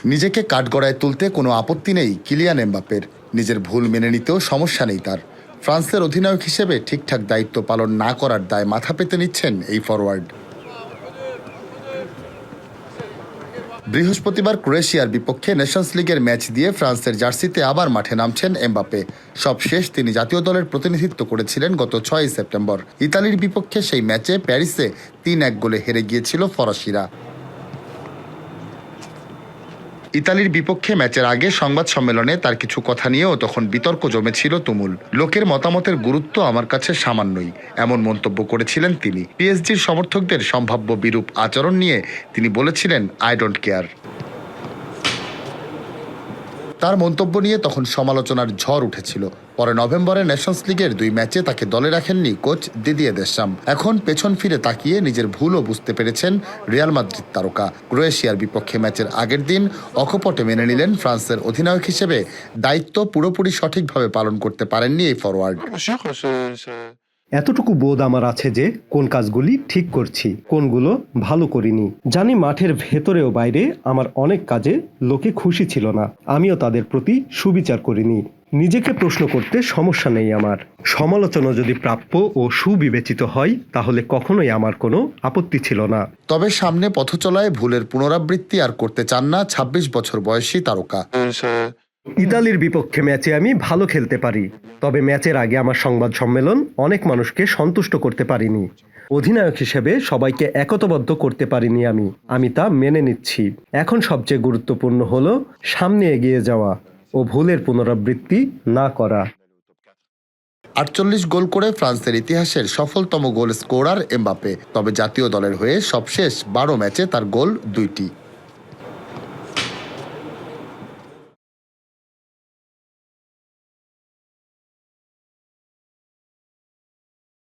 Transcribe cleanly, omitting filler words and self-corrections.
নিজেকে কাঠগড়ায় তুলতে কোনো আপত্তি নেই কিলিয়ান এমবাপ্পের। নিজের ভুল মেনে নিতেও সমস্যা নেই তার। ফ্রান্সের অধিনায়ক হিসেবে ঠিকঠাক দায়িত্ব পালন না করার দায় মাথা পেতে নিচ্ছেন এই ফরোয়ার্ড। বৃহস্পতিবার ক্রোয়েশিয়ার বিপক্ষে নেশনস লিগের ম্যাচ দিয়ে ফ্রান্সের জার্সিতে আবার মাঠে নামছেন এমবাপ্পে। সবশেষ তিনি জাতীয় দলের প্রতিনিধিত্ব করেছিলেন গত ৬ সেপ্টেম্বর। ইতালির বিপক্ষে সেই ম্যাচে প্যারিসে ৩-১ গোলে হেরে গিয়েছিল ফরাসিরা। ইতালির বিপক্ষে ম্যাচের আগে সংবাদ সম্মেলনে তার কিছু কথা নিয়েও তখন বিতর্ক জমেছিল তুমুল। লোকের মতামতের গুরুত্ব আমার কাছে সামান্যই, এমন মন্তব্য করেছিলেন তিনি। পিএসজির সমর্থকদের সম্ভাব্য বিরূপ আচরণ নিয়ে তিনি বলেছিলেন, আই ডোন্ট কেয়ার। তার মন্তব্য নিয়ে তখন সমালোচনার ঝড় উঠেছিল। পরে নভেম্বরে নেশনস লিগের ২ ম্যাচে তাকে দলে রাখেননি কোচ দিদিয়ে দেশাম। এখন পেছন ফিরে তাকিয়ে নিজের ভুলও বুঝতে পেরেছেন রিয়াল মাদ্রিদ তারকা। ক্রোয়েশিয়ার বিপক্ষে ম্যাচের আগের দিন অকপটে মেনে নিলেন ফ্রান্সের অধিনায়ক হিসেবে দায়িত্ব পুরোপুরি সঠিকভাবে পালন করতে পারেননি এই ফরোয়ার্ড। এতটুকু বোধ আমার আছে যে কোন কাজগুলি ঠিক করছি, কোনগুলো ভালো করিনি। জানি মাঠের ভেতরেও বাইরে আমার অনেক কাজে লোকে খুশি ছিল না, আমিও তাদের প্রতি সুবিচার করিনি। নিজেকে প্রশ্ন করতে সমস্যা নেই আমার। সমালোচনা যদি প্রাপ্য ও সুবিবেচিত হয় তাহলে কখনোই আমার কোনো আপত্তি ছিল না। তবে সামনে পথচলায় ভুলের পুনরাবৃত্তি আর করতে চান না ২৬ বছর বয়সী তারকা। ইতালির বিপক্ষে ম্যাচে আমি ভালো খেলতে পারি, তবে ম্যাচের আগে আমার সংবাদ সম্মেলন অনেক মানুষকে সন্তুষ্ট করতে পারিনি। অধিনায়ক হিসেবে সবাইকে একতাবদ্ধ করতে পারিনি আমি তা মেনে নিচ্ছি। এখন সবচেয়ে গুরুত্বপূর্ণ হলো সামনে এগিয়ে যাওয়া ও ভুলের পুনরাবৃত্তি না করা। ৪৮ গোল করে ফ্রান্সের ইতিহাসের সফলতম গোল স্কোরার এমবাপ্পে। তবে জাতীয় দলের হয়ে সবশেষ ১২ ম্যাচে তার গোল ২টি।